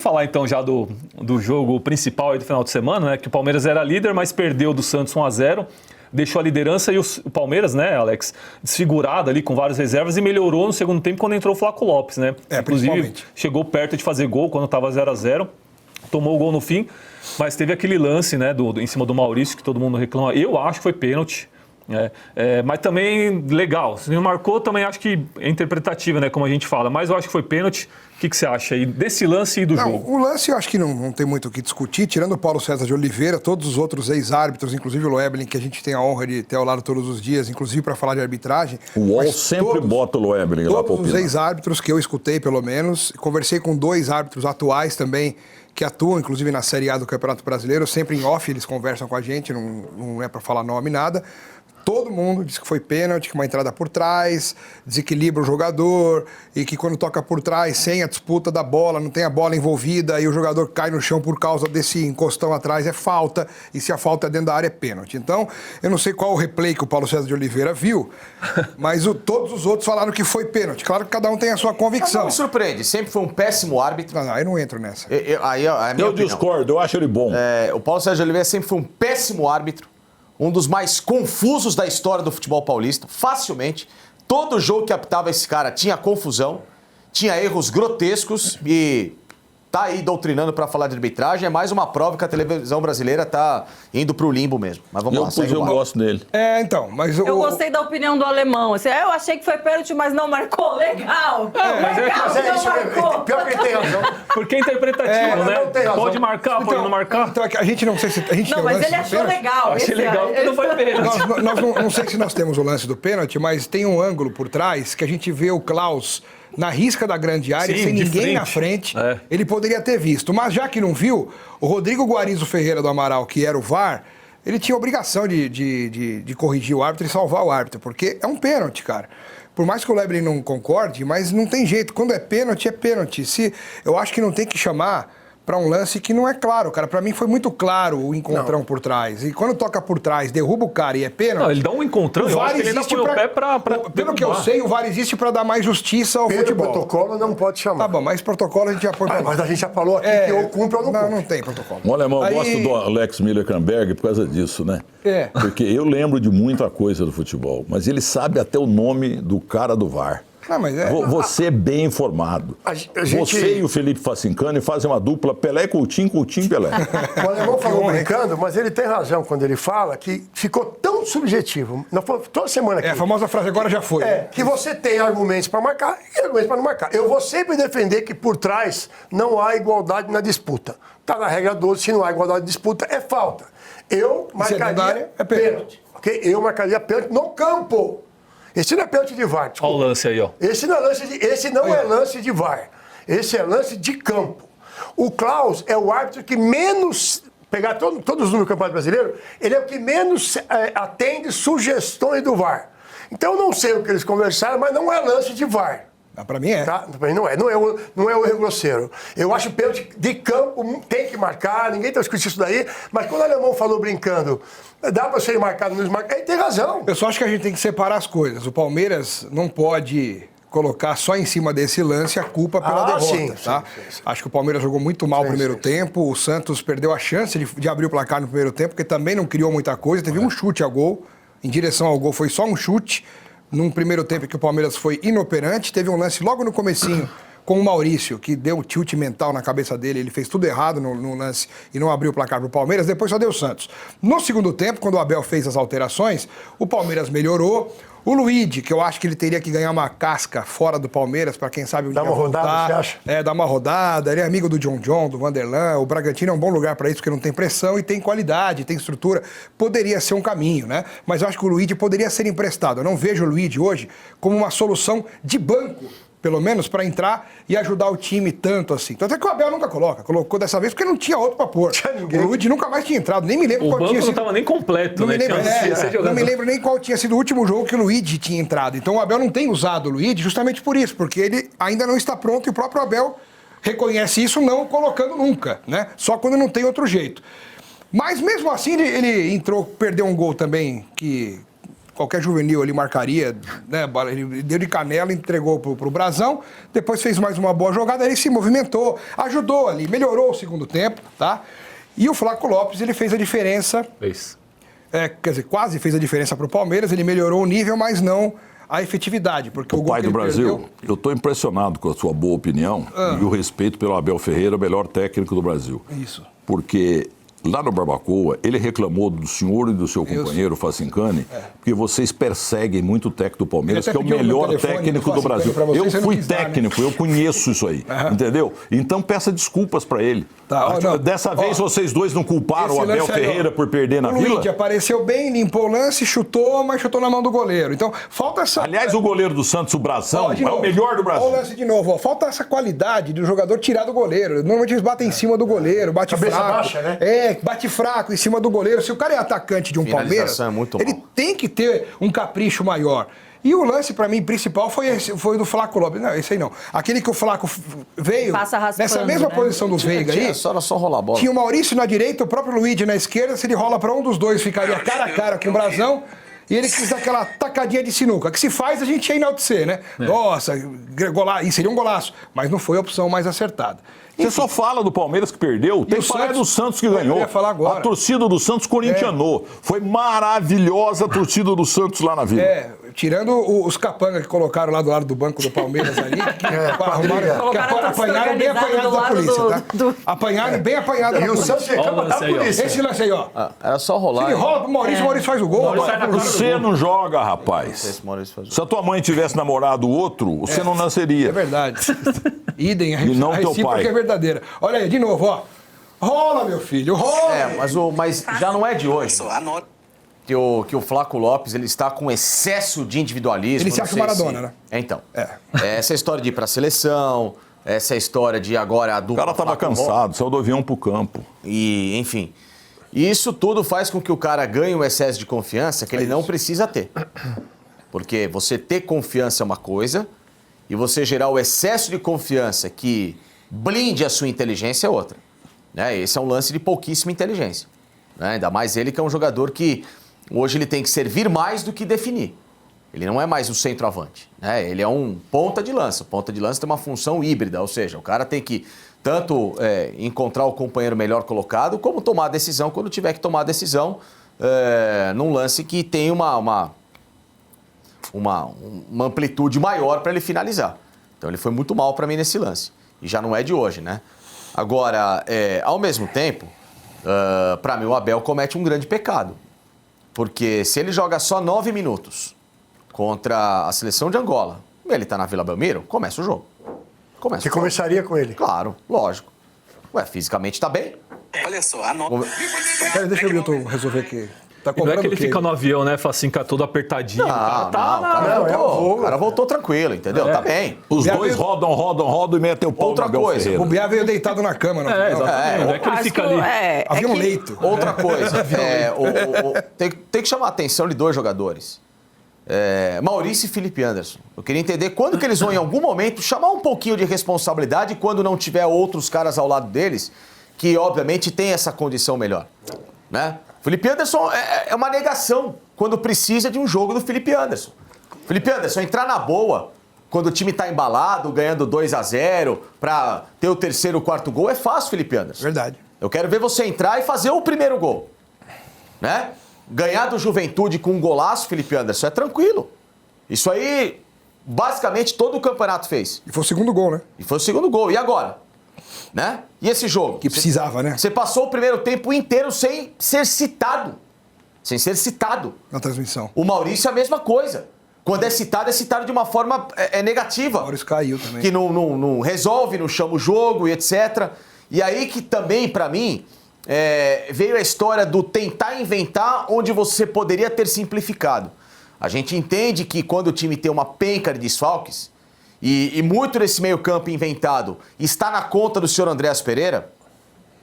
Falar então já do jogo principal aí do final de semana, né? Que o Palmeiras era líder, mas perdeu do Santos 1-0, deixou a liderança e o Palmeiras, né, Alex, desfigurado ali com várias reservas e melhorou no segundo tempo quando entrou o Flaco Lopes, né? Inclusive chegou perto de fazer gol quando estava 0-0, tomou o gol no fim, mas teve aquele lance, né, em cima do Maurício que todo mundo reclama. Eu acho que foi pênalti. Mas também legal, se não marcou também acho que é interpretativa, né, como a gente fala, mas eu acho que foi pênalti. O que você acha aí desse lance e do jogo? O lance eu acho que não tem muito o que discutir, tirando o Paulo César de Oliveira, todos os outros ex-árbitros, inclusive o Loeblin, que a gente tem a honra de ter ao lado todos os dias, inclusive para falar de arbitragem. O UOL sempre bota o Loeblin lá para opinar. Todos os ex-árbitros que eu escutei, pelo menos, conversei com 2 árbitros atuais também, que atuam, inclusive, na Série A do Campeonato Brasileiro, sempre em off eles conversam com a gente, não é para falar nome, nada. Todo mundo disse que foi pênalti, que uma entrada por trás, desequilibra o jogador e que quando toca por trás, sem a disputa da bola, não tem a bola envolvida e o jogador cai no chão por causa desse encostão atrás, é falta. E se a falta é dentro da área, é pênalti. Então, eu não sei qual o replay que o Paulo César de Oliveira viu, mas todos os outros falaram que foi pênalti. Claro que cada um tem a sua convicção. Não me surpreende, sempre foi um péssimo árbitro. Não, eu não entro nessa. Eu discordo, eu acho ele bom. O Paulo César de Oliveira sempre foi um péssimo árbitro. Um dos mais confusos da história do futebol paulista, facilmente. Todo jogo que apitava esse cara tinha confusão, tinha erros grotescos e tá aí doutrinando para falar de arbitragem. É mais uma prova que a televisão brasileira tá indo pro limbo mesmo. Mas vamos lá, segue o barco. Eu gosto dele. Então, mas eu gostei da opinião do alemão. Assim, eu achei que foi pênalti, mas não marcou. Legal! Não marcou. Pior que ele tem razão. Porque é interpretativo, né? Pode marcar, pode não marcar. Então, a gente não sei se... Não, mas ele achou legal. Achei legal que não foi pênalti. Não sei se nós temos o lance do pênalti, mas tem um ângulo por trás que a gente vê o Klaus na risca da grande área, sem ninguém na frente, ele poderia ter visto. Mas já que não viu, o Rodrigo Guarizo Ferreira do Amaral, que era o VAR, ele tinha obrigação de corrigir o árbitro e salvar o árbitro, porque é um pênalti, cara. Por mais que o Leblin não concorde, mas não tem jeito. Quando é pênalti, é pênalti. Eu acho que não tem que chamar para um lance que não é claro, cara. Para mim foi muito claro o encontrão por trás. E quando toca por trás, derruba o cara e é pênalti... Não, ele dá um encontrão, eu acho que ele ainda põe o pé pra pelo que eu sei, o VAR existe para dar mais justiça ao futebol. Protocolo não pode chamar. Tá bom, mas protocolo a gente já põe... Mas a gente já falou aqui que ou cumpre ou não cumpre. Não tem protocolo. Olha, irmão, eu gosto do Alex Miller-Camberg por causa disso, né? Porque eu lembro de muita coisa do futebol, mas ele sabe até o nome do cara do VAR. Você é bem informado. Você e o Felipe Facincani fazem uma dupla Pelé e Coutinho, Coutinho e Pelé. O alemão falou brincando, mas ele tem razão quando ele fala que ficou tão subjetivo. Toda semana aqui. A famosa frase agora já foi. Que você tem argumentos para marcar e argumentos para não marcar. Eu vou sempre defender que por trás não há igualdade na disputa. Está na regra 12, se não há igualdade de disputa, é falta. Eu marcaria pênalti. Okay? Eu marcaria pênalti no campo. Esse não é pênalti de VAR. Olha o lance aí, ó. Esse não é lance de VAR. Esse é lance de campo. O Klaus é o árbitro que menos... Pegar todos os números do Campeonato Brasileiro, ele é o que menos atende sugestões do VAR. Então eu não sei o que eles conversaram, mas não é lance de VAR. Pra mim é. Tá? Pra mim não é o erro grosseiro. Eu acho pênalti de campo, tem que marcar, ninguém tá escutando isso daí, mas quando o alemão falou brincando, dá pra ser marcado, não desmarcar, ele tem razão. Eu só acho que a gente tem que separar as coisas. O Palmeiras não pode colocar só em cima desse lance a culpa pela derrota, sim. Acho que o Palmeiras jogou muito mal no primeiro tempo, o Santos perdeu a chance de abrir o placar no primeiro tempo, porque também não criou muita coisa, teve um chute ao gol, em direção ao gol foi só um chute. Num primeiro tempo que o Palmeiras foi inoperante, teve um lance logo no comecinho com o Maurício, que deu um tilt mental na cabeça dele, ele fez tudo errado no lance e não abriu o placar para o Palmeiras, depois só deu o Santos. No segundo tempo, quando o Abel fez as alterações, o Palmeiras melhorou. O Luigi, que eu acho que ele teria que ganhar uma casca fora do Palmeiras, para quem sabe um dia voltar. Dá uma rodada, você acha? Dá uma rodada, ele é amigo do John, do Vanderlan, o Bragantino é um bom lugar para isso, porque não tem pressão e tem qualidade, tem estrutura. Poderia ser um caminho, né? Mas eu acho que o Luigi poderia ser emprestado. Eu não vejo o Luigi hoje como uma solução de banco, pelo menos, para entrar e ajudar o time tanto assim. Tanto é que o Abel nunca colocou dessa vez, porque não tinha outro para pôr. O Luigi nunca mais tinha entrado, nem me lembro qual tinha sido. O banco não estava nem completo, né? Não me lembro nem qual tinha sido o último jogo que o Luigi tinha entrado. Então o Abel não tem usado o Luigi justamente por isso, porque ele ainda não está pronto e o próprio Abel reconhece isso não colocando nunca, né? Só quando não tem outro jeito. Mas mesmo assim ele entrou, perdeu um gol também que qualquer juvenil ali marcaria, né? Ele deu de canela, entregou pro Brazão, depois fez mais uma boa jogada, ele se movimentou, ajudou ali, melhorou o segundo tempo, tá? E o Flaco Lopes, ele fez a diferença. Quer dizer, quase fez a diferença pro Palmeiras, ele melhorou o nível, mas não a efetividade, porque o gol pai que do ele Brasil, perdeu... eu estou impressionado com a sua boa opinião e o respeito pelo Abel Ferreira, o melhor técnico do Brasil. Isso. Porque lá no Barbacoa, ele reclamou do senhor e do seu companheiro, Facincani, porque vocês perseguem muito o técnico do Palmeiras, que é o melhor técnico do Brasil. Eu fui técnico, eu conheço isso aí, entendeu? Então peça desculpas para ele. Dessa vez vocês dois não culparam o Abel Ferreira por perder na Vila? O Luigi apareceu bem, limpou o lance, chutou, mas chutou na mão do goleiro. Então, falta essa... Aliás, o goleiro do Santos, o Brazão, é o melhor do Brasil. Olha o lance de novo, falta essa qualidade do jogador tirar do goleiro. Normalmente eles batem em cima do goleiro, bate cabeça fraco. Baixa, né? Bate fraco em cima do goleiro. Se o cara é atacante de um Palmeiras, ele tem que ter um capricho maior. E o lance, pra mim, principal foi o do Flaco Lopes. Não, esse aí não. Aquele que o Flaco veio, nessa mesma posição do Veiga aí, só rolar a bola. Tinha o Maurício na direita, o próprio Luigi na esquerda. Se ele rola pra um dos dois, ficaria cara a cara com o Brazão. E ele quis dar aquela tacadinha de sinuca. Que se faz, a gente ia enaltecer, né? Nossa, isso seria um golaço. Mas não foi a opção mais acertada. Você só fala do Palmeiras que perdeu, tem que falar do Santos que ganhou. Eu ia falar agora. A torcida do Santos corintianou. Foi maravilhosa a torcida do Santos lá na Vila. Tirando os capangas que colocaram lá do lado do banco do Palmeiras ali, que apanharam bem apanhado da polícia, tá? Apanharam bem apanhado da polícia. E o Santos reclama da polícia. Esse lance aí, ó. Era só rolar. Se ele rola pro Maurício, o Maurício faz o gol. Você não joga, rapaz. Se a tua mãe tivesse namorado o outro, você não nasceria. É verdade. Idem, a não teu pai. É verdadeira. Olha aí, de novo, ó. Rola, meu filho, rola. Mas já não é de hoje. Que o Flaco Lopes ele está com excesso de individualismo. Ele se acha Maradona, né? Então. Essa história de ir para a seleção, essa história de agora a dupla. O cara estava cansado, saiu do avião para o campo. E, enfim. Isso tudo faz com que o cara ganhe um excesso de confiança que ele não precisa ter. Porque você ter confiança é uma coisa e você gerar o excesso de confiança que blinde a sua inteligência é outra. Esse é um lance de pouquíssima inteligência. Ainda mais ele que é um jogador que hoje ele tem que servir mais do que definir. Ele não é mais um centroavante. Ele é um ponta de lança. O ponta de lança tem uma função híbrida, ou seja, o cara tem que tanto encontrar o companheiro melhor colocado, como tomar a decisão quando tiver que tomar a decisão num lance que tem uma amplitude maior para ele finalizar. Então ele foi muito mal para mim nesse lance. E já não é de hoje, né? Agora, ao mesmo tempo, para mim o Abel comete um grande pecado. Porque se ele joga só 9 contra a seleção de Angola, ele tá na Vila Belmiro, começa o jogo. Você começaria com ele? Claro, lógico. Fisicamente tá bem. Olha só, anota. Deixa eu resolver aqui. Tá não é que ele fica no avião, né? Facinca todo apertadinho. O cara voltou tranquilo, entendeu? Tá bem. Os dois rodam e metem o pau outra coisa. O Biá veio deitado na cama. Não é que ele fica ali. Havia um leito. Outra coisa. Tem que chamar a atenção de dois jogadores. Maurício e Felipe Anderson. Eu queria entender quando que eles vão, em algum momento, chamar um pouquinho de responsabilidade quando não tiver outros caras ao lado deles, que, obviamente, tem essa condição melhor. Felipe Anderson é uma negação quando precisa de um jogo do Felipe Anderson. Felipe Anderson, entrar na boa quando o time está embalado, ganhando 2-0, para ter o terceiro, quarto gol, é fácil, Felipe Anderson. Verdade. Eu quero ver você entrar e fazer o primeiro gol. Ganhar do Juventude com um golaço, Felipe Anderson, é tranquilo. Isso aí, basicamente, todo o campeonato fez. E foi o segundo gol, né? E foi o segundo gol. E agora? E esse jogo? Que precisava, né? Você passou o primeiro tempo inteiro sem ser citado. Sem ser citado. Na transmissão. O Maurício é a mesma coisa. Quando é citado de uma forma negativa. O Maurício caiu também. Que não resolve, não chama o jogo e etc. E aí que também, pra mim, veio a história do tentar inventar onde você poderia ter simplificado. A gente entende que quando o time tem uma penca de desfalques, e muito desse meio-campo inventado está na conta do senhor Andréas Pereira,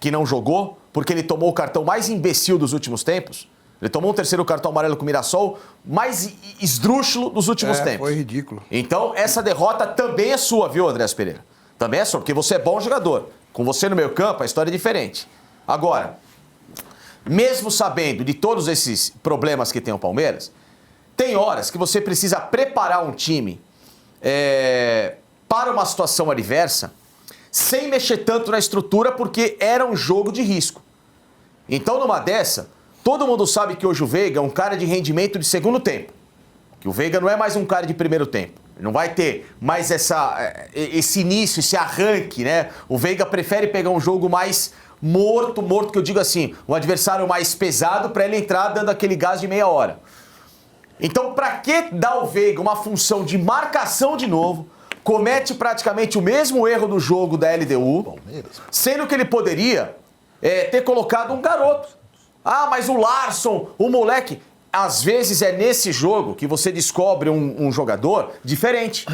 que não jogou, porque ele tomou o cartão mais imbecil dos últimos tempos. Ele tomou um terceiro cartão amarelo com o Mirassol, mais esdrúxulo dos últimos tempos. Foi ridículo. Então, essa derrota também é sua, viu, Andréas Pereira? Também é sua, porque você é bom jogador. Com você no meio-campo, a história é diferente. Agora, mesmo sabendo de todos esses problemas que tem o Palmeiras, Tem horas que você precisa preparar um time para uma situação adversa sem mexer tanto na estrutura, porque era um jogo de risco. Então, numa dessa, todo mundo sabe que hoje o Veiga é um cara de rendimento de segundo tempo. Que o Veiga não é mais um cara de primeiro tempo. Ele não vai ter mais esse início, esse arranque, né? O Veiga prefere pegar um jogo mais morto, que eu digo assim, um adversário mais pesado para ele entrar dando aquele gás de meia hora. Então, para que dar ao Veiga uma função de marcação de novo? Comete praticamente o mesmo erro do jogo da LDU, sendo que ele poderia ter colocado um garoto. Ah, mas o Larson, o moleque... Às vezes é nesse jogo que você descobre um jogador diferente.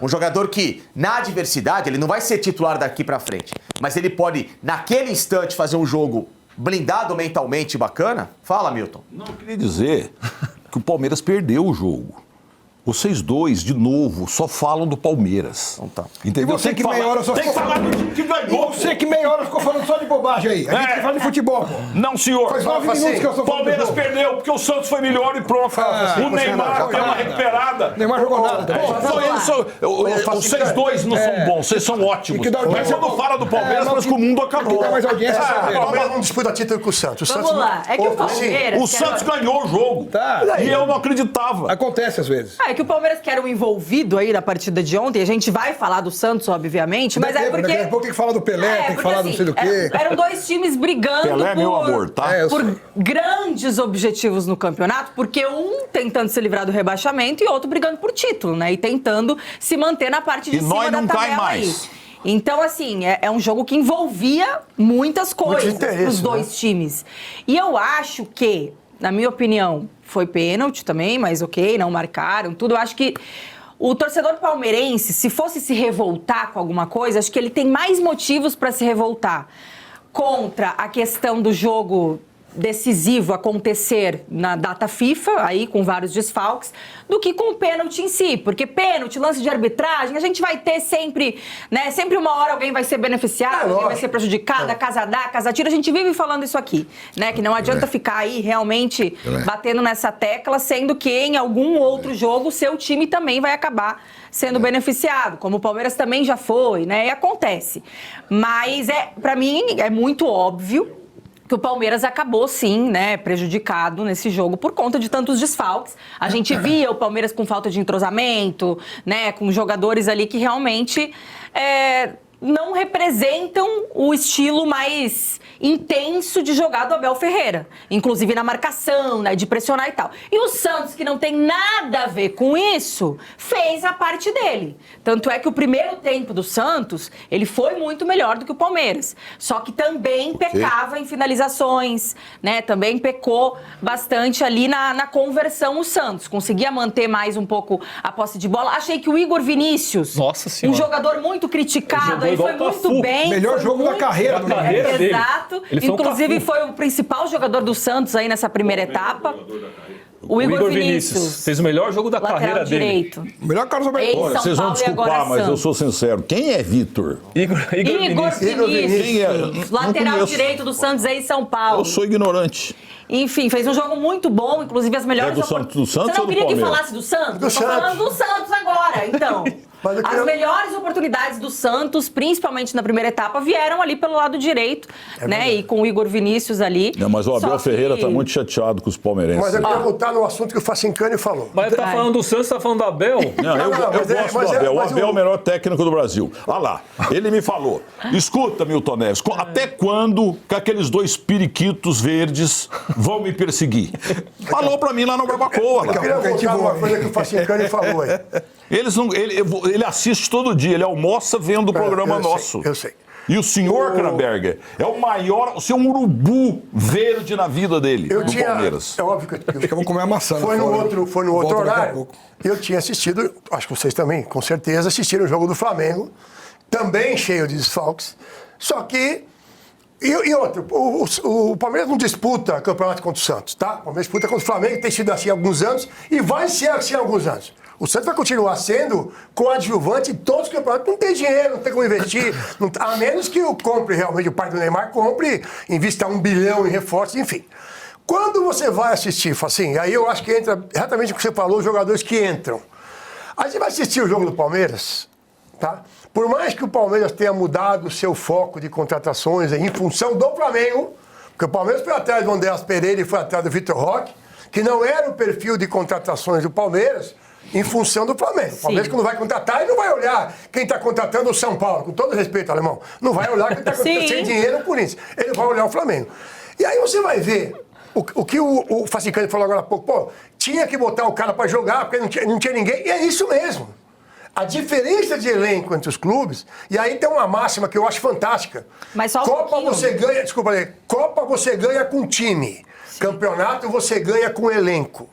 Um jogador que, na adversidade, ele não vai ser titular daqui pra frente. Mas ele pode, naquele instante, fazer um jogo blindado mentalmente bacana. Fala, Milton. Não, eu queria dizer que o Palmeiras perdeu o jogo. Vocês dois, de novo, só falam do Palmeiras. Então tá. Entendeu? Você que meia hora só tem que falar do time que ganhou. Você que meia hora ficou falando só de bobagem aí. A gente que fala de futebol, pô. Não, senhor. Faz 9 minutos que eu sou falando. Palmeiras perdeu porque o Santos foi melhor e pronto. O Neymar tá uma recuperada. Neymar jogou nada. Vocês dois não são bons, vocês são ótimos. Mas quando fala do Palmeiras, parece que o mundo acabou. Dá mais audiência. O Palmeiras não disputa título com o Santos. Vamos lá. É que o Palmeiras... O Santos ganhou o jogo. E eu não acreditava. Acontece às vezes. É que o Palmeiras quer um envolvido aí na partida de ontem. A gente vai falar do Santos, obviamente, mas é porque... Daqui a pouco tem que falar do Pelé, tem que falar do não sei do quê. Eram dois times brigando Pelé é meu amor, tá? por grandes objetivos no campeonato, porque um tentando se livrar do rebaixamento e outro brigando por título, né? E tentando se manter na parte de cima da tabela aí. Então, assim, é um jogo que envolvia muitas coisas os dois times. E eu acho que, na minha opinião, foi pênalti também, mas ok, não marcaram, tudo. Eu acho que o torcedor palmeirense, se fosse se revoltar com alguma coisa, acho que ele tem mais motivos para se revoltar contra a questão do jogo decisivo acontecer na data FIFA, aí com vários desfalques, do que com o pênalti em si. Porque pênalti, lance de arbitragem, a gente vai ter sempre, né? Sempre uma hora alguém vai ser beneficiado, alguém vai ser prejudicado, a casa dá, a casa tira. A gente vive falando isso aqui, né? Que não adianta ficar aí realmente batendo nessa tecla, sendo que em algum outro jogo o seu time também vai acabar sendo beneficiado, como o Palmeiras também já foi, né? E acontece. Mas, pra mim, é muito óbvio que o Palmeiras acabou, sim, né, prejudicado nesse jogo por conta de tantos desfalques. A gente via o Palmeiras com falta de entrosamento, né, com jogadores ali que realmente não representam o estilo mais intenso de jogar do Abel Ferreira, inclusive na marcação, né, de pressionar e tal. E o Santos, que não tem nada a ver com isso, fez a parte dele. Tanto é que o primeiro tempo do Santos, ele foi muito melhor do que o Palmeiras. Só que também pecava em finalizações, né, também pecou bastante ali na conversão o Santos. Conseguia manter mais um pouco a posse de bola. Achei que o Igor Vinícius, um jogador muito criticado, aí foi muito bem. Melhor jogo da carreira dele. Exato. Inclusive foi o principal jogador do Santos aí nessa primeira etapa. O Igor Vinícius fez o melhor jogo da carreira direito. dele. O melhor Carlos Alberto. Vocês vão desculpar, mas eu sou sincero. Quem é Vitor? Igor Vinícius. Quem é? Lateral direito do Santos aí em São Paulo. Eu sou ignorante. Enfim, fez um jogo muito bom, inclusive as melhores... Do Santos Você não ou do queria que Palmeiras? falasse do Santos? Eu tô falando do Santos agora, então. As melhores oportunidades do Santos, principalmente na primeira etapa, vieram ali pelo lado direito, né? E com o Igor Vinícius ali. Mas o Abel Ferreira tá muito chateado com os palmeirenses. Mas eu quero voltar no assunto que o Facincani falou. Mas tá falando do Santos, tá falando do Abel? Não, eu gosto do Abel. O Abel é o melhor técnico do Brasil. Olha lá, ele me falou. Escuta, Milton Neves, até quando que aqueles dois periquitos verdes vão me perseguir? Falou pra mim lá no Barbacoa. Eu queria voltar numa coisa que o Facincani falou aí. Ele assiste todo dia, ele almoça vendo o programa nosso. Eu sei. E o senhor Kramberger é o maior, o seu urubu verde na vida dele, do Palmeiras. É óbvio que eu vou comer a maçã. Foi no outro horário. Eu tinha assistido, acho que vocês também, com certeza, assistiram o jogo do Flamengo, também cheio de desfalques. Só que... E outro, o Palmeiras não disputa campeonato contra o Santos, tá? O Palmeiras disputa contra o Flamengo, tem sido assim há alguns anos e vai ser assim há alguns anos. O Santos vai continuar sendo coadjuvante em todos os campeonatos. Não tem dinheiro, não tem como investir. A menos que compre realmente, o pai do Neymar compre, invista 1 bilhão em reforços, enfim. Quando você vai assistir, assim, aí eu acho que entra exatamente o que você falou, os jogadores que entram. Aí você vai assistir o jogo do Palmeiras, tá? Por mais que o Palmeiras tenha mudado o seu foco de contratações em função do Flamengo, porque o Palmeiras foi atrás do Andréas Pereira e foi atrás do Vitor Roque, que não era o perfil de contratações do Palmeiras, em função do Flamengo. O Palmeiras, quando vai contratar, ele não vai olhar quem está contratando o São Paulo, com todo respeito, alemão. Não vai olhar quem está contratando sem dinheiro por isso. Ele vai olhar o Flamengo. E aí você vai ver o que o Facicani falou agora há pouco. Pô, tinha que botar o cara para jogar, porque não tinha ninguém. E é isso mesmo. A diferença de elenco entre os clubes, e aí tem uma máxima que eu acho fantástica. Mas só Copa você ganha, desculpa aí, Copa você ganha com time. Campeonato você ganha com elenco.